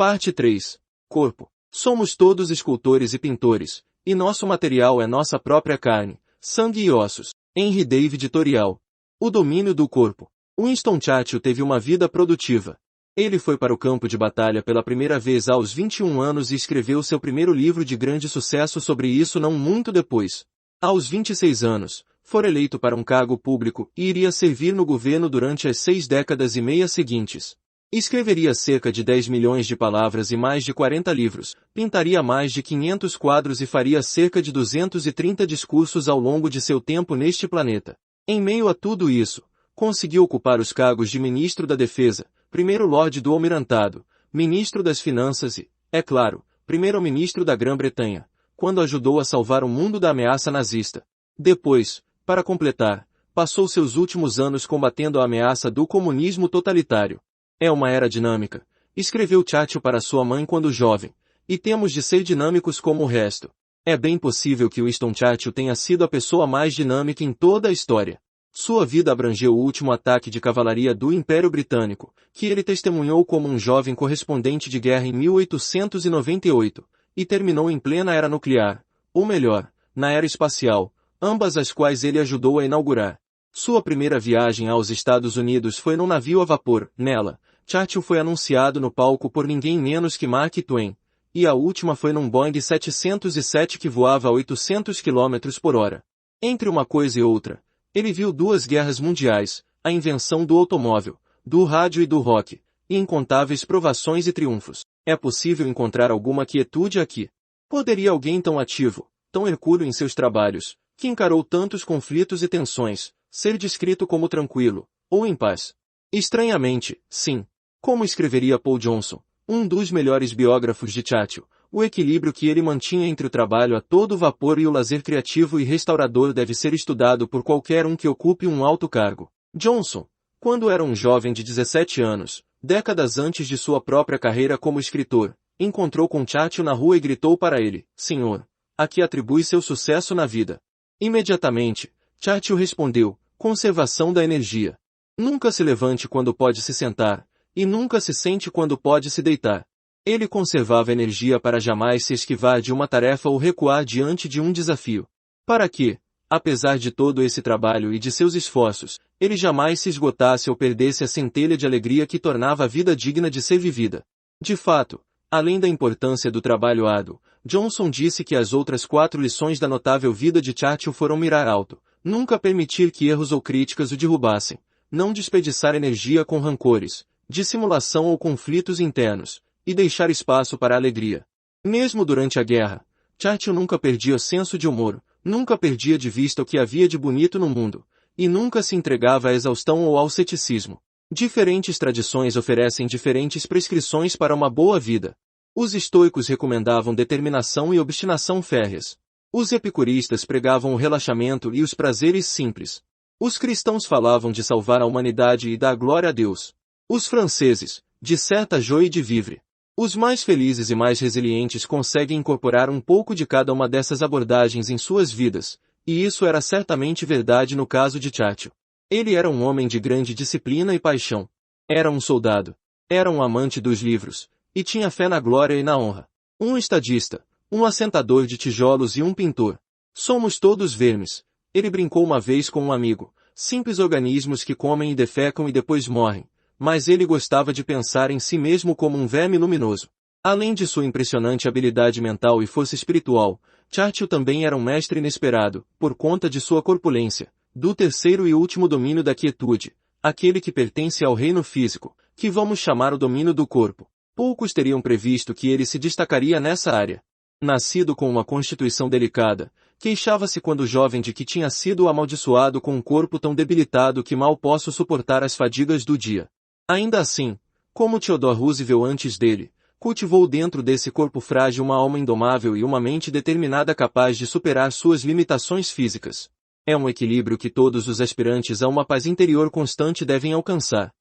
Parte 3. Corpo. Somos todos escultores e pintores, e nosso material é nossa própria carne, sangue e ossos. Henry David Thoreau. O domínio do corpo. Winston Churchill teve uma vida produtiva. Ele foi para o campo de batalha pela primeira vez aos 21 anos e escreveu seu primeiro livro de grande sucesso sobre isso não muito depois. Aos 26 anos, foi eleito para um cargo público e iria servir no governo durante as 6 décadas e meia seguintes. Escreveria cerca de 10 milhões de palavras e mais de 40 livros, pintaria mais de 500 quadros e faria cerca de 230 discursos ao longo de seu tempo neste planeta. Em meio a tudo isso, conseguiu ocupar os cargos de Ministro da Defesa, Primeiro-Lorde do Almirantado, Ministro das Finanças e, é claro, Primeiro-Ministro da Grã-Bretanha, quando ajudou a salvar o mundo da ameaça nazista. Depois, para completar, passou seus últimos anos combatendo a ameaça do comunismo totalitário. É uma era dinâmica, escreveu Churchill para sua mãe quando jovem, e temos de ser dinâmicos como o resto. É bem possível que Winston Churchill tenha sido a pessoa mais dinâmica em toda a história. Sua vida abrangeu o último ataque de cavalaria do Império Britânico, que ele testemunhou como um jovem correspondente de guerra em 1898, e terminou em plena era nuclear, ou melhor, na era espacial, ambas as quais ele ajudou a inaugurar. Sua primeira viagem aos Estados Unidos foi num navio a vapor. Nela, Churchill foi anunciado no palco por ninguém menos que Mark Twain, e a última foi num Boeing 707 que voava a 800 km por hora. Entre uma coisa e outra, ele viu 2 guerras mundiais, a invenção do automóvel, do rádio e do rock, e incontáveis provações e triunfos. É possível encontrar alguma quietude aqui? Poderia alguém tão ativo, tão hercúleo em seus trabalhos, que encarou tantos conflitos e tensões, ser descrito como tranquilo, ou em paz? Estranhamente, sim. Como escreveria Paul Johnson, um dos melhores biógrafos de Churchill, o equilíbrio que ele mantinha entre o trabalho a todo vapor e o lazer criativo e restaurador deve ser estudado por qualquer um que ocupe um alto cargo. Johnson, quando era um jovem de 17 anos, décadas antes de sua própria carreira como escritor, encontrou com Churchill na rua e gritou para ele: "Senhor, a que atribui seu sucesso na vida?" Imediatamente, Churchill respondeu: "Conservação da energia. Nunca se levante quando pode se sentar, e nunca se sente quando pode se deitar." Ele conservava energia para jamais se esquivar de uma tarefa ou recuar diante de um desafio. Para que, apesar de todo esse trabalho e de seus esforços, ele jamais se esgotasse ou perdesse a centelha de alegria que tornava a vida digna de ser vivida. De fato, além da importância do trabalho árduo, Johnson disse que as outras 4 lições da notável vida de Churchill foram mirar alto, nunca permitir que erros ou críticas o derrubassem, não desperdiçar energia com rancores, dissimulação ou conflitos internos, e deixar espaço para a alegria. Mesmo durante a guerra, Churchill nunca perdia o senso de humor, nunca perdia de vista o que havia de bonito no mundo, e nunca se entregava à exaustão ou ao ceticismo. Diferentes tradições oferecem diferentes prescrições para uma boa vida. Os estoicos recomendavam determinação e obstinação férreas. Os epicuristas pregavam o relaxamento e os prazeres simples. Os cristãos falavam de salvar a humanidade e dar glória a Deus. Os franceses, de certa joie de vivre. Os mais felizes e mais resilientes conseguem incorporar um pouco de cada uma dessas abordagens em suas vidas, e isso era certamente verdade no caso de Churchill. Ele era um homem de grande disciplina e paixão. Era um soldado. Era um amante dos livros, e tinha fé na glória e na honra. Um estadista, um assentador de tijolos e um pintor. Somos todos vermes. Ele brincou uma vez com um amigo, simples organismos que comem e defecam e depois morrem. Mas ele gostava de pensar em si mesmo como um verme luminoso. Além de sua impressionante habilidade mental e força espiritual, Churchill também era um mestre inesperado, por conta de sua corpulência, do terceiro e último domínio da quietude, aquele que pertence ao reino físico, que vamos chamar o domínio do corpo. Poucos teriam previsto que ele se destacaria nessa área. Nascido com uma constituição delicada, queixava-se quando jovem de que tinha sido amaldiçoado com um corpo tão debilitado que mal posso suportar as fadigas do dia. Ainda assim, como Theodore Roosevelt antes dele, cultivou dentro desse corpo frágil uma alma indomável e uma mente determinada capaz de superar suas limitações físicas. É um equilíbrio que todos os aspirantes a uma paz interior constante devem alcançar.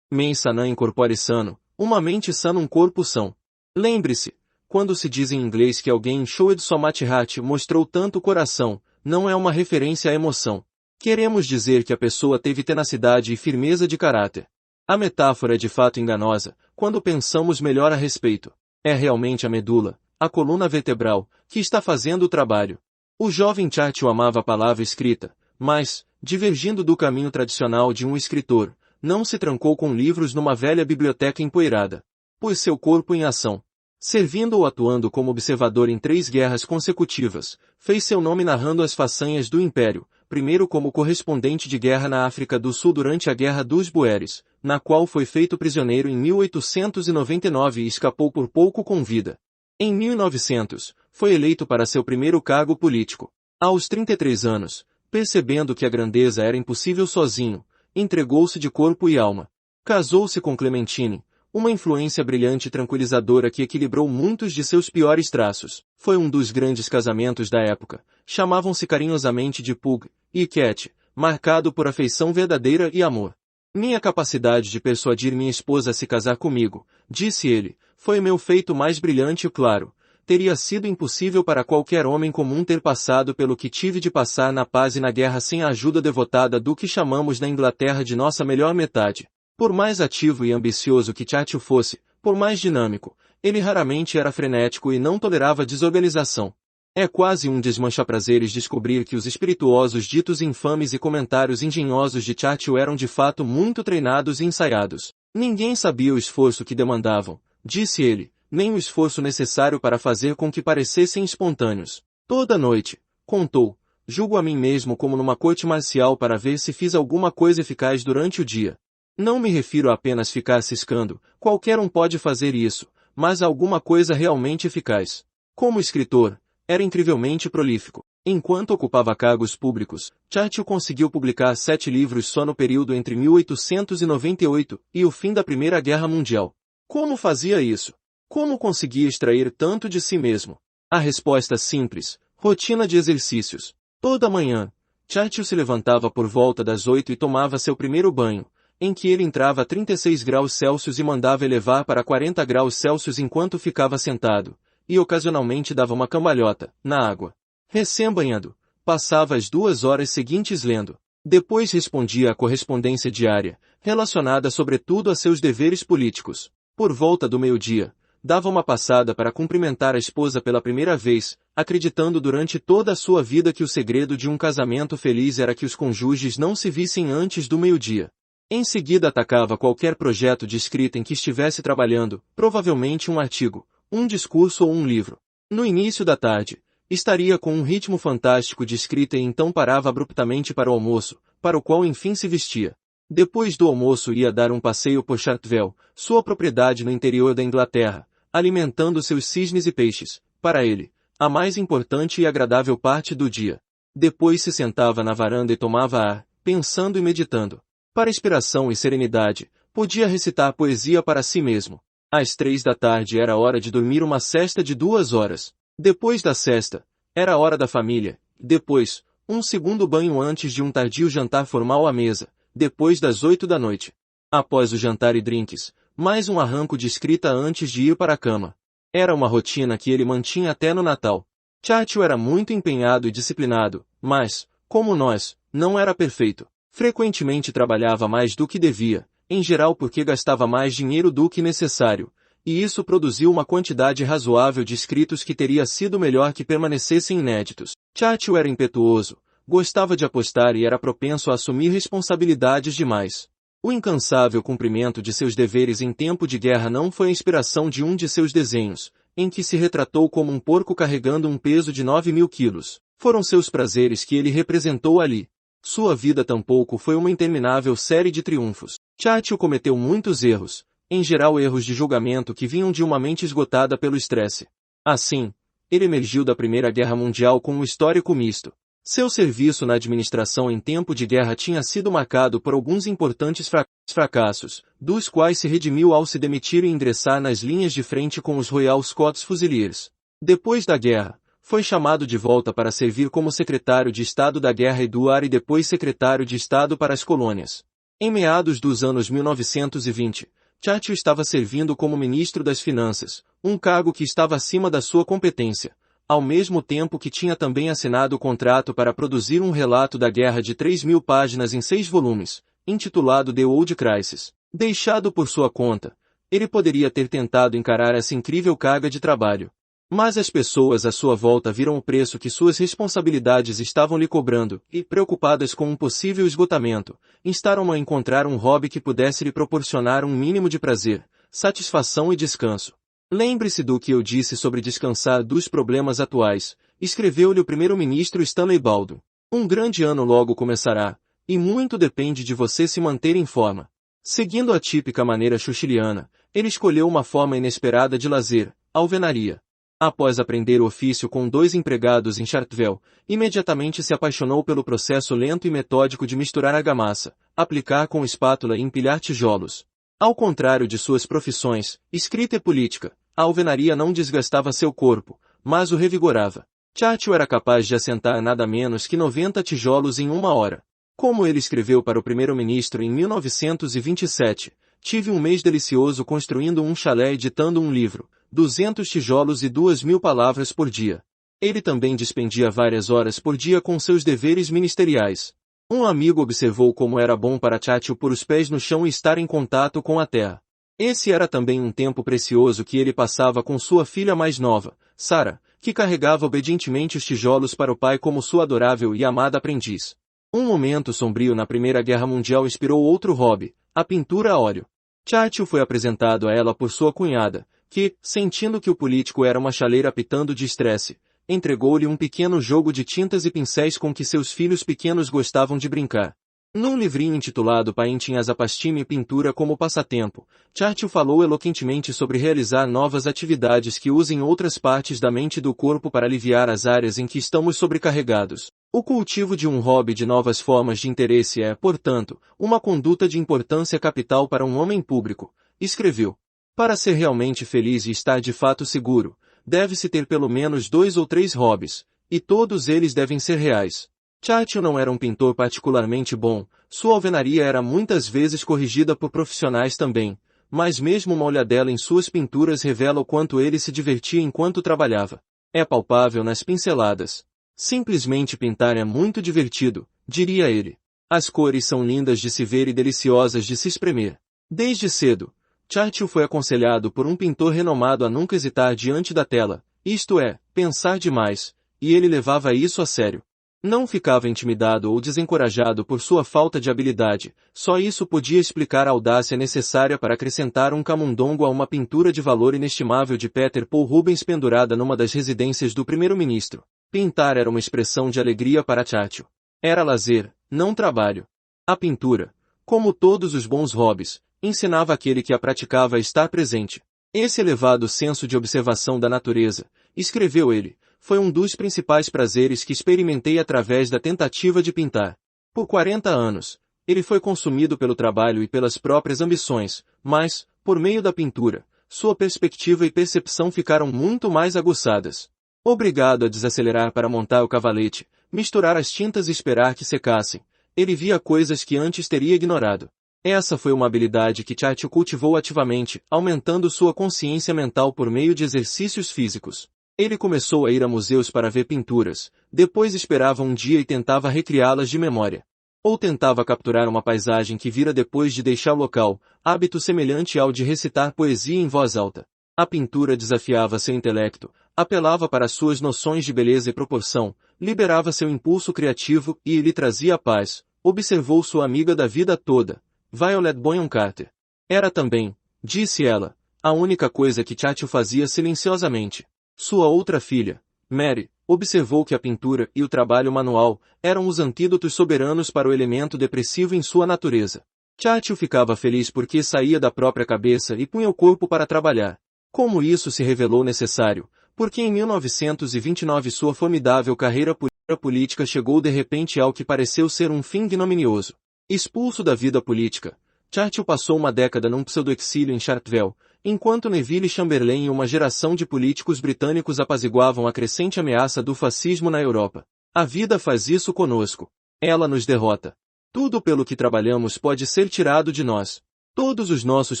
Mens sana in corpore sano, uma mente sã num corpo são. Lembre-se, quando se diz em inglês que alguém showed so much heart mostrou tanto coração, não é uma referência à emoção. Queremos dizer que a pessoa teve tenacidade e firmeza de caráter. A metáfora é de fato enganosa, quando pensamos melhor a respeito. É realmente a medula, a coluna vertebral, que está fazendo o trabalho. O jovem Churchill amava a palavra escrita, mas, divergindo do caminho tradicional de um escritor, não se trancou com livros numa velha biblioteca empoeirada. Pôs seu corpo em ação. Servindo ou atuando como observador em 3 guerras consecutivas, fez seu nome narrando as façanhas do Império, primeiro como correspondente de guerra na África do Sul durante a Guerra dos Boeres, na qual foi feito prisioneiro em 1899 e escapou por pouco com vida. Em 1900, foi eleito para seu primeiro cargo político. Aos 33 anos, percebendo que a grandeza era impossível sozinho, entregou-se de corpo e alma. Casou-se com Clementine, uma influência brilhante e tranquilizadora que equilibrou muitos de seus piores traços. Foi um dos grandes casamentos da época. Chamavam-se carinhosamente de Pug e Cat, marcado por afeição verdadeira e amor. Minha capacidade de persuadir minha esposa a se casar comigo, disse ele, foi meu feito mais brilhante e claro. Teria sido impossível para qualquer homem comum ter passado pelo que tive de passar na paz e na guerra sem a ajuda devotada do que chamamos na Inglaterra de nossa melhor metade. Por mais ativo e ambicioso que Churchill fosse, por mais dinâmico, ele raramente era frenético e não tolerava desorganização. É quase um desmancha-prazeres descobrir que os espirituosos ditos infames e comentários engenhosos de Churchill eram de fato muito treinados e ensaiados. Ninguém sabia o esforço que demandavam, disse ele, nem o esforço necessário para fazer com que parecessem espontâneos. Toda noite, contou, julgo a mim mesmo como numa corte marcial para ver se fiz alguma coisa eficaz durante o dia. Não me refiro a apenas ficar ciscando, qualquer um pode fazer isso, mas a alguma coisa realmente eficaz. Como escritor, era incrivelmente prolífico. Enquanto ocupava cargos públicos, Churchill conseguiu publicar 7 livros só no período entre 1898 e o fim da Primeira Guerra Mundial. Como fazia isso? Como conseguia extrair tanto de si mesmo? A resposta simples: rotina de exercícios. Toda manhã, Churchill se levantava por volta das 8 e tomava seu primeiro banho, em que ele entrava a 36 graus Celsius e mandava elevar para 40 graus Celsius enquanto ficava sentado, e ocasionalmente dava uma cambalhota, na água. Recém-banhado, passava as 2 horas seguintes lendo. Depois respondia à correspondência diária, relacionada sobretudo a seus deveres políticos. Por volta do meio-dia, dava uma passada para cumprimentar a esposa pela primeira vez, acreditando durante toda a sua vida que o segredo de um casamento feliz era que os cônjuges não se vissem antes do meio-dia. Em seguida atacava qualquer projeto de escrita em que estivesse trabalhando, provavelmente um artigo, um discurso ou um livro. No início da tarde, estaria com um ritmo fantástico de escrita e então parava abruptamente para o almoço, para o qual enfim se vestia. Depois do almoço ia dar um passeio por Chartwell, sua propriedade no interior da Inglaterra, alimentando seus cisnes e peixes, para ele, a mais importante e agradável parte do dia. Depois se sentava na varanda e tomava ar, pensando e meditando. Para inspiração e serenidade, podia recitar poesia para si mesmo. Às 3 da tarde era hora de dormir uma sesta de 2 horas. Depois da sesta, era a hora da família. Depois, um segundo banho antes de um tardio jantar formal à mesa. Depois das 8 da noite. Após o jantar e drinks, mais um arranco de escrita antes de ir para a cama. Era uma rotina que ele mantinha até no Natal. Churchill era muito empenhado e disciplinado, mas, como nós, não era perfeito. Frequentemente trabalhava mais do que devia, em geral porque gastava mais dinheiro do que necessário, e isso produziu uma quantidade razoável de escritos que teria sido melhor que permanecessem inéditos. Churchill era impetuoso, gostava de apostar e era propenso a assumir responsabilidades demais. O incansável cumprimento de seus deveres em tempo de guerra não foi a inspiração de um de seus desenhos, em que se retratou como um porco carregando um peso de 9.000 quilos. Foram seus prazeres que ele representou ali. Sua vida tampouco foi uma interminável série de triunfos. Churchill cometeu muitos erros, em geral erros de julgamento que vinham de uma mente esgotada pelo estresse. Assim, ele emergiu da Primeira Guerra Mundial com um histórico misto. Seu serviço na administração em tempo de guerra tinha sido marcado por alguns importantes fracassos, dos quais se redimiu ao se demitir e ingressar nas linhas de frente com os Royal Scots Fusiliers. Depois da guerra, foi chamado de volta para servir como secretário de Estado da Guerra e do Ar e depois secretário de Estado para as colônias. Em meados dos anos 1920, Churchill estava servindo como ministro das Finanças, um cargo que estava acima da sua competência, ao mesmo tempo que tinha também assinado o contrato para produzir um relato da guerra de 3.000 páginas em 6 volumes, intitulado The Old Crisis. Deixado por sua conta, ele poderia ter tentado encarar essa incrível carga de trabalho. Mas as pessoas à sua volta viram o preço que suas responsabilidades estavam lhe cobrando e, preocupadas com um possível esgotamento, instaram-no a encontrar um hobby que pudesse lhe proporcionar um mínimo de prazer, satisfação e descanso. Lembre-se do que eu disse sobre descansar dos problemas atuais, escreveu-lhe o primeiro-ministro Stanley Baldwin. Um grande ano logo começará, e muito depende de você se manter em forma. Seguindo a típica maneira churchilliana, ele escolheu uma forma inesperada de lazer, a alvenaria. Após aprender o ofício com 2 empregados em Chartwell, imediatamente se apaixonou pelo processo lento e metódico de misturar argamassa, aplicar com espátula e empilhar tijolos. Ao contrário de suas profissões, escrita e política, a alvenaria não desgastava seu corpo, mas o revigorava. Churchill era capaz de assentar nada menos que 90 tijolos em 1 hora. Como ele escreveu para o primeiro-ministro em 1927, tive um mês delicioso construindo um chalé e ditando um livro, 200 tijolos e 2.000 palavras por dia. Ele também despendia várias horas por dia com seus deveres ministeriais. Um amigo observou como era bom para Churchill pôr os pés no chão e estar em contato com a terra. Esse era também um tempo precioso que ele passava com sua filha mais nova, Sarah, que carregava obedientemente os tijolos para o pai como sua adorável e amada aprendiz. Um momento sombrio na Primeira Guerra Mundial inspirou outro hobby, a pintura a óleo. Churchill foi apresentado a ela por sua cunhada, que, sentindo que o político era uma chaleira pitando de estresse, entregou-lhe um pequeno jogo de tintas e pincéis com que seus filhos pequenos gostavam de brincar. Num livrinho intitulado Painting as a Pastime Pintura como Passatempo, Churchill falou eloquentemente sobre realizar novas atividades que usem outras partes da mente e do corpo para aliviar as áreas em que estamos sobrecarregados. O cultivo de um hobby de novas formas de interesse é, portanto, uma conduta de importância capital para um homem público, escreveu. Para ser realmente feliz e estar de fato seguro, deve-se ter pelo menos 2 ou 3 hobbies, e todos eles devem ser reais. Churchill não era um pintor particularmente bom, sua alvenaria era muitas vezes corrigida por profissionais também, mas mesmo uma olhadela em suas pinturas revela o quanto ele se divertia enquanto trabalhava. É palpável nas pinceladas. Simplesmente pintar é muito divertido, diria ele. As cores são lindas de se ver e deliciosas de se espremer. Desde cedo, Churchill foi aconselhado por um pintor renomado a nunca hesitar diante da tela, isto é, pensar demais, e ele levava isso a sério. Não ficava intimidado ou desencorajado por sua falta de habilidade, só isso podia explicar a audácia necessária para acrescentar um camundongo a uma pintura de valor inestimável de Peter Paul Rubens pendurada numa das residências do primeiro-ministro. Pintar era uma expressão de alegria para Churchill. Era lazer, não trabalho. A pintura, como todos os bons hobbies, ensinava aquele que a praticava a estar presente. Esse elevado senso de observação da natureza, escreveu ele, foi um dos principais prazeres que experimentei através da tentativa de pintar. Por 40 anos, ele foi consumido pelo trabalho e pelas próprias ambições, mas, por meio da pintura, sua perspectiva e percepção ficaram muito mais aguçadas. Obrigado a desacelerar para montar o cavalete, misturar as tintas e esperar que secassem, ele via coisas que antes teria ignorado. Essa foi uma habilidade que Churchill cultivou ativamente, aumentando sua consciência mental por meio de exercícios físicos. Ele começou a ir a museus para ver pinturas, depois esperava um dia e tentava recriá-las de memória. Ou tentava capturar uma paisagem que vira depois de deixar o local, hábito semelhante ao de recitar poesia em voz alta. A pintura desafiava seu intelecto, apelava para suas noções de beleza e proporção, liberava seu impulso criativo e lhe trazia a paz, observou sua amiga da vida toda, Violet Bonham Carter. Era também, disse ela, a única coisa que Churchill fazia silenciosamente. Sua outra filha, Mary, observou que a pintura e o trabalho manual eram os antídotos soberanos para o elemento depressivo em sua natureza. Churchill ficava feliz porque saía da própria cabeça e punha o corpo para trabalhar. Como isso se revelou necessário, porque em 1929 sua formidável carreira política chegou de repente ao que pareceu ser um fim ignominioso. Expulso da vida política, Churchill passou uma década num pseudo-exílio em Chartwell, enquanto Neville Chamberlain e uma geração de políticos britânicos apaziguavam a crescente ameaça do fascismo na Europa. A vida faz isso conosco. Ela nos derrota. Tudo pelo que trabalhamos pode ser tirado de nós. Todos os nossos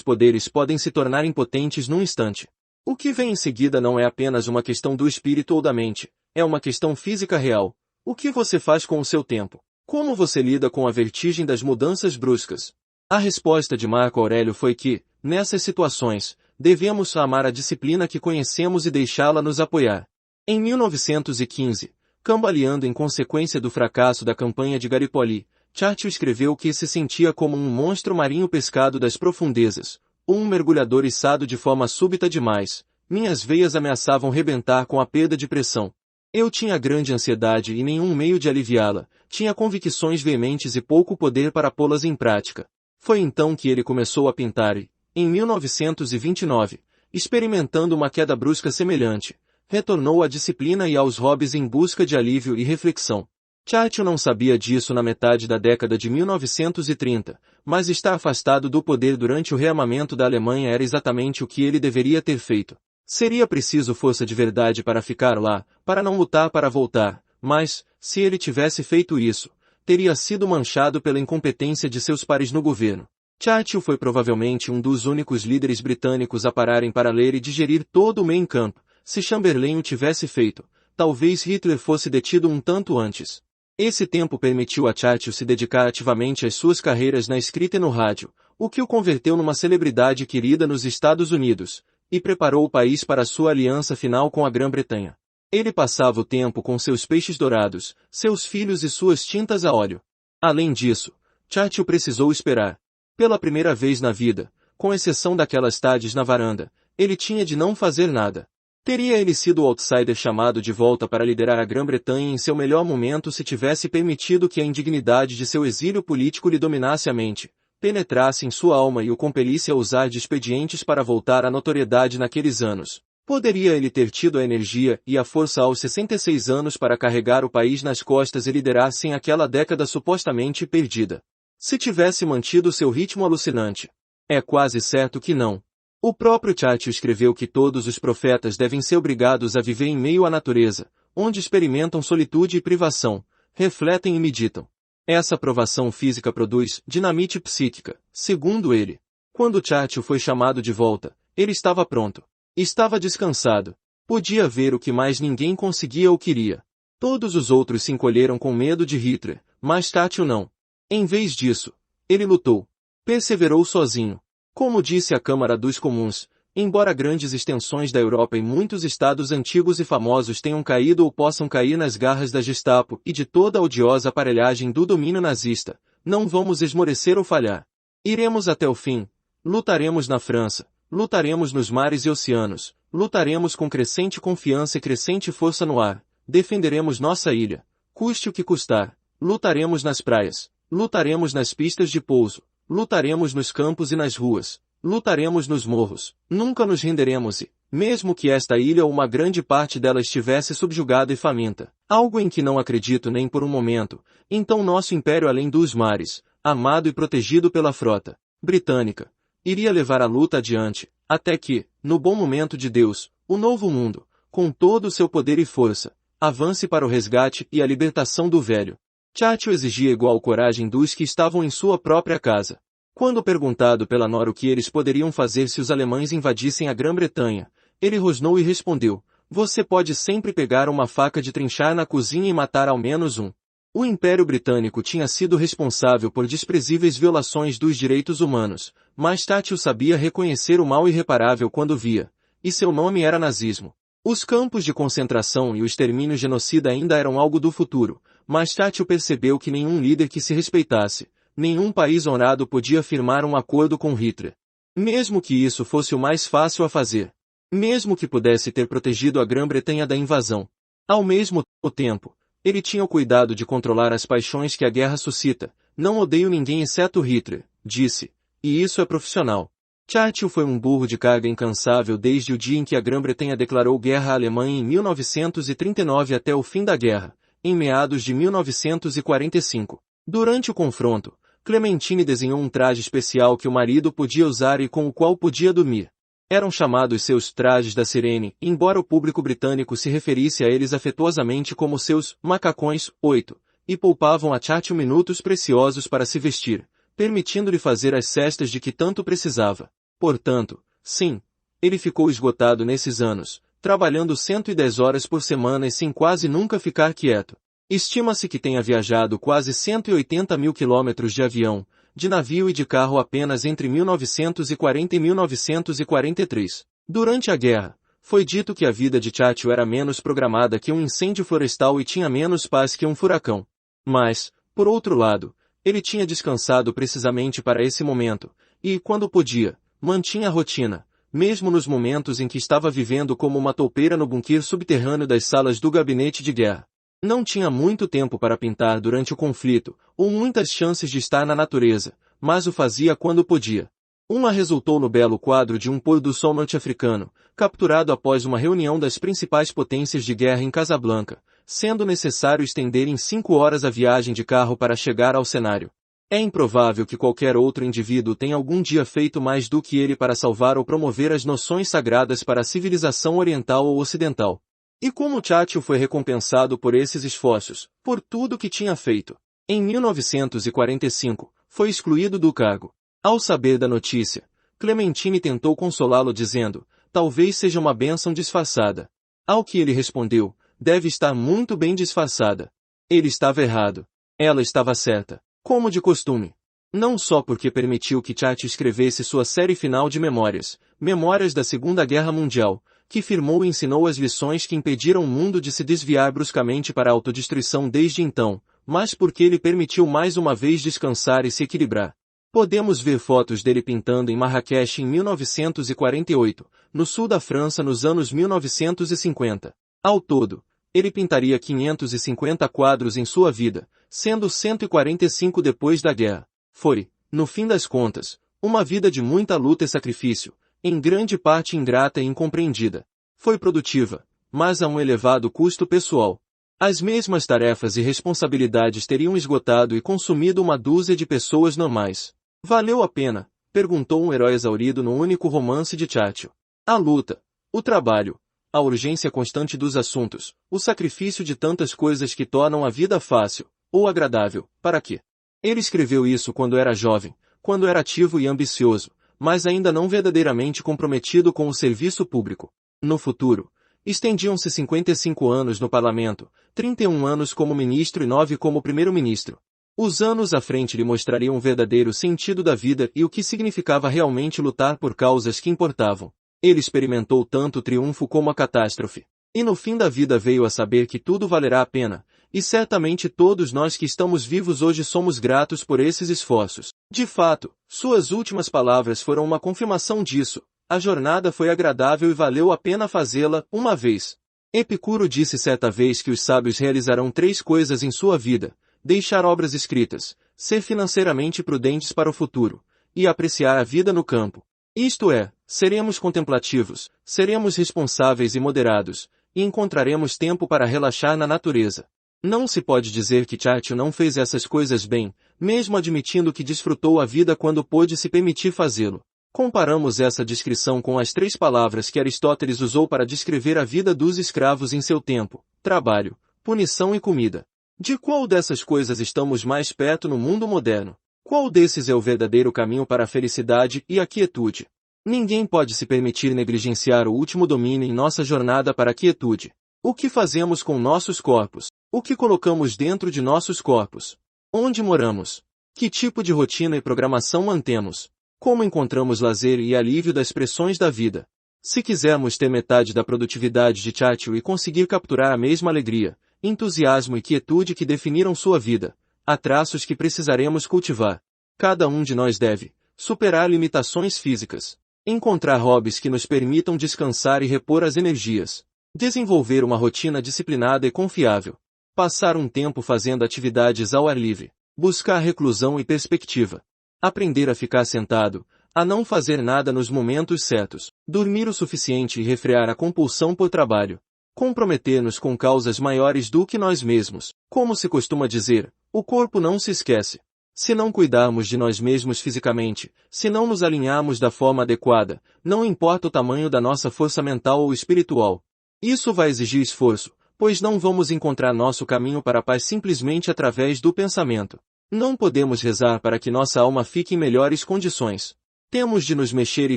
poderes podem se tornar impotentes num instante. O que vem em seguida não é apenas uma questão do espírito ou da mente, é uma questão física real. O que você faz com o seu tempo? Como você lida com a vertigem das mudanças bruscas? A resposta de Marco Aurélio foi que, nessas situações, devemos amar a disciplina que conhecemos e deixá-la nos apoiar. Em 1915, cambaleando em consequência do fracasso da campanha de Gallipoli, Churchill escreveu que se sentia como um monstro marinho pescado das profundezas, ou um mergulhador içado de forma súbita demais. Minhas veias ameaçavam rebentar com a perda de pressão. Eu tinha grande ansiedade e nenhum meio de aliviá-la, tinha convicções veementes e pouco poder para pô-las em prática. Foi então que ele começou a pintar e, em 1929, experimentando uma queda brusca semelhante, retornou à disciplina e aos hobbies em busca de alívio e reflexão. Churchill não sabia disso na metade da década de 1930, mas estar afastado do poder durante o rearmamento da Alemanha era exatamente o que ele deveria ter feito. Seria preciso força de verdade para ficar lá, para não lutar para voltar, mas, se ele tivesse feito isso, teria sido manchado pela incompetência de seus pares no governo. Churchill foi provavelmente um dos únicos líderes britânicos a pararem para ler e digerir todo o Mein Kampf. Se Chamberlain o tivesse feito, talvez Hitler fosse detido um tanto antes. Esse tempo permitiu a Churchill se dedicar ativamente às suas carreiras na escrita e no rádio, o que o converteu numa celebridade querida nos Estados Unidos, e preparou o país para sua aliança final com a Grã-Bretanha. Ele passava o tempo com seus peixes dourados, seus filhos e suas tintas a óleo. Além disso, Churchill precisou esperar. Pela primeira vez na vida, com exceção daquelas tardes na varanda, ele tinha de não fazer nada. Teria ele sido o outsider chamado de volta para liderar a Grã-Bretanha em seu melhor momento se tivesse permitido que a indignidade de seu exílio político lhe dominasse a mente, penetrasse em sua alma e o compelisse a usar de expedientes para voltar à notoriedade naqueles anos. Poderia ele ter tido a energia e a força aos 66 anos para carregar o país nas costas e liderar sem aquela década supostamente perdida? Se tivesse mantido seu ritmo alucinante? É quase certo que não. O próprio Churchill escreveu que todos os profetas devem ser obrigados a viver em meio à natureza, onde experimentam solitude e privação, refletem e meditam. Essa provação física produz dinamite psíquica, segundo ele. Quando Churchill foi chamado de volta, ele estava pronto. Estava descansado. Podia ver o que mais ninguém conseguia ou queria. Todos os outros se encolheram com medo de Hitler, mas Churchill não. Em vez disso, ele lutou. Perseverou sozinho. Como disse a Câmara dos Comuns, embora grandes extensões da Europa e muitos estados antigos e famosos tenham caído ou possam cair nas garras da Gestapo e de toda a odiosa aparelhagem do domínio nazista, não vamos esmorecer ou falhar. Iremos até o fim. Lutaremos na França. Lutaremos nos mares e oceanos. Lutaremos com crescente confiança e crescente força no ar. Defenderemos nossa ilha. Custe o que custar. Lutaremos nas praias. Lutaremos nas pistas de pouso. Lutaremos nos campos e nas ruas. Lutaremos nos morros. Nunca nos renderemos e, mesmo que esta ilha ou uma grande parte dela estivesse subjugada e faminta, algo em que não acredito nem por um momento, então nosso império além dos mares, amado e protegido pela frota britânica, iria levar a luta adiante, até que, no bom momento de Deus, o novo mundo, com todo o seu poder e força, avance para o resgate e a libertação do velho. Churchill exigia igual coragem dos que estavam em sua própria casa. Quando perguntado pela Nora o que eles poderiam fazer se os alemães invadissem a Grã-Bretanha, ele rosnou e respondeu: "Você pode sempre pegar uma faca de trinchar na cozinha e matar ao menos um." O Império Britânico tinha sido responsável por desprezíveis violações dos direitos humanos, mas Churchill sabia reconhecer o mal irreparável quando via, e seu nome era nazismo. Os campos de concentração e o extermínio genocida ainda eram algo do futuro, mas Churchill percebeu que nenhum líder que se respeitasse, nenhum país honrado podia firmar um acordo com Hitler. Mesmo que isso fosse o mais fácil a fazer. Mesmo que pudesse ter protegido a Grã-Bretanha da invasão. Ao mesmo tempo, ele tinha o cuidado de controlar as paixões que a guerra suscita. "Não odeio ninguém exceto Hitler", disse, e isso é profissional. Churchill foi um burro de carga incansável desde o dia em que a Grã-Bretanha declarou guerra à Alemanha em 1939 até o fim da guerra, em meados de 1945. Durante o confronto, Clementine desenhou um traje especial que o marido podia usar e com o qual podia dormir. Eram chamados seus trajes da sirene, embora o público britânico se referisse a eles afetuosamente como seus macacões, 8, e poupavam a Churchill minutos preciosos para se vestir, permitindo-lhe fazer as cestas de que tanto precisava. Portanto, sim, ele ficou esgotado nesses anos, trabalhando 110 horas por semana e sem quase nunca ficar quieto. Estima-se que tenha viajado quase 180 mil quilômetros de avião, de navio e de carro apenas entre 1940 e 1943. Durante a guerra, foi dito que a vida de Churchill era menos programada que um incêndio florestal e tinha menos paz que um furacão. Mas, por outro lado, ele tinha descansado precisamente para esse momento, e, quando podia, mantinha a rotina, mesmo nos momentos em que estava vivendo como uma toupeira no bunker subterrâneo das salas do gabinete de guerra. Não tinha muito tempo para pintar durante o conflito, ou muitas chances de estar na natureza, mas o fazia quando podia. Uma resultou no belo quadro de um pôr do sol norte-africano, capturado após uma reunião das principais potências de guerra em Casablanca, sendo necessário estender em 5 horas a viagem de carro para chegar ao cenário. É improvável que qualquer outro indivíduo tenha algum dia feito mais do que ele para salvar ou promover as noções sagradas para a civilização oriental ou ocidental. E como Churchill foi recompensado por esses esforços, por tudo que tinha feito. Em 1945, foi excluído do cargo. Ao saber da notícia, Clementine tentou consolá-lo dizendo, talvez seja uma bênção disfarçada. Ao que ele respondeu, deve estar muito bem disfarçada. Ele estava errado. Ela estava certa, como de costume. Não só porque permitiu que Churchill escrevesse sua série final de memórias, Memórias da Segunda Guerra Mundial, que firmou e ensinou as lições que impediram o mundo de se desviar bruscamente para a autodestruição desde então, mas porque ele permitiu mais uma vez descansar e se equilibrar. Podemos ver fotos dele pintando em Marrakech em 1948, no sul da França nos anos 1950. Ao todo, ele pintaria 550 quadros em sua vida, sendo 145 depois da guerra. Foi, no fim das contas, uma vida de muita luta e sacrifício, em grande parte ingrata e incompreendida. Foi produtiva, mas a um elevado custo pessoal. As mesmas tarefas e responsabilidades teriam esgotado e consumido uma dúzia de pessoas normais. Valeu a pena? Perguntou um herói exaurido no único romance de Churchill. A luta, o trabalho, a urgência constante dos assuntos, o sacrifício de tantas coisas que tornam a vida fácil, ou agradável, para quê? Ele escreveu isso quando era jovem, quando era ativo e ambicioso, mas ainda não verdadeiramente comprometido com o serviço público. No futuro, estendiam-se 55 anos no parlamento, 31 anos como ministro e 9 como primeiro-ministro. Os anos à frente lhe mostrariam o verdadeiro sentido da vida e o que significava realmente lutar por causas que importavam. Ele experimentou tanto o triunfo como a catástrofe. E no fim da vida veio a saber que tudo valerá a pena, e certamente todos nós que estamos vivos hoje somos gratos por esses esforços. De fato, suas últimas palavras foram uma confirmação disso. A jornada foi agradável e valeu a pena fazê-la, uma vez. Epicuro disse certa vez que os sábios realizarão 3 coisas em sua vida: deixar obras escritas, ser financeiramente prudentes para o futuro, e apreciar a vida no campo. Isto é, seremos contemplativos, seremos responsáveis e moderados, e encontraremos tempo para relaxar na natureza. Não se pode dizer que Churchill não fez essas coisas bem, mesmo admitindo que desfrutou a vida quando pôde se permitir fazê-lo. Comparamos essa descrição com as 3 palavras que Aristóteles usou para descrever a vida dos escravos em seu tempo: trabalho, punição e comida. De qual dessas coisas estamos mais perto no mundo moderno? Qual desses é o verdadeiro caminho para a felicidade e a quietude? Ninguém pode se permitir negligenciar o último domínio em nossa jornada para a quietude. O que fazemos com nossos corpos? O que colocamos dentro de nossos corpos? Onde moramos? Que tipo de rotina e programação mantemos? Como encontramos lazer e alívio das pressões da vida? Se quisermos ter metade da produtividade de Churchill e conseguir capturar a mesma alegria, entusiasmo e quietude que definiram sua vida, há traços que precisaremos cultivar. Cada um de nós deve superar limitações físicas, encontrar hobbies que nos permitam descansar e repor as energias, desenvolver uma rotina disciplinada e confiável, passar um tempo fazendo atividades ao ar livre, buscar reclusão e perspectiva, aprender a ficar sentado, a não fazer nada nos momentos certos, dormir o suficiente e refrear a compulsão por trabalho, comprometer-nos com causas maiores do que nós mesmos. Como se costuma dizer, o corpo não se esquece. Se não cuidarmos de nós mesmos fisicamente, se não nos alinharmos da forma adequada, não importa o tamanho da nossa força mental ou espiritual. Isso vai exigir esforço, pois não vamos encontrar nosso caminho para a paz simplesmente através do pensamento. Não podemos rezar para que nossa alma fique em melhores condições. Temos de nos mexer e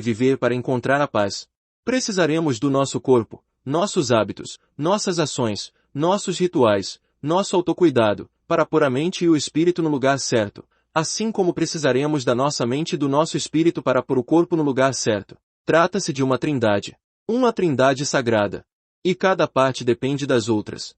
viver para encontrar a paz. Precisaremos do nosso corpo, nossos hábitos, nossas ações, nossos rituais, nosso autocuidado, para pôr a mente e o espírito no lugar certo, Assim como precisaremos da nossa mente e do nosso espírito para pôr o corpo no lugar certo. Trata-se de uma trindade. Uma trindade sagrada. E cada parte depende das outras.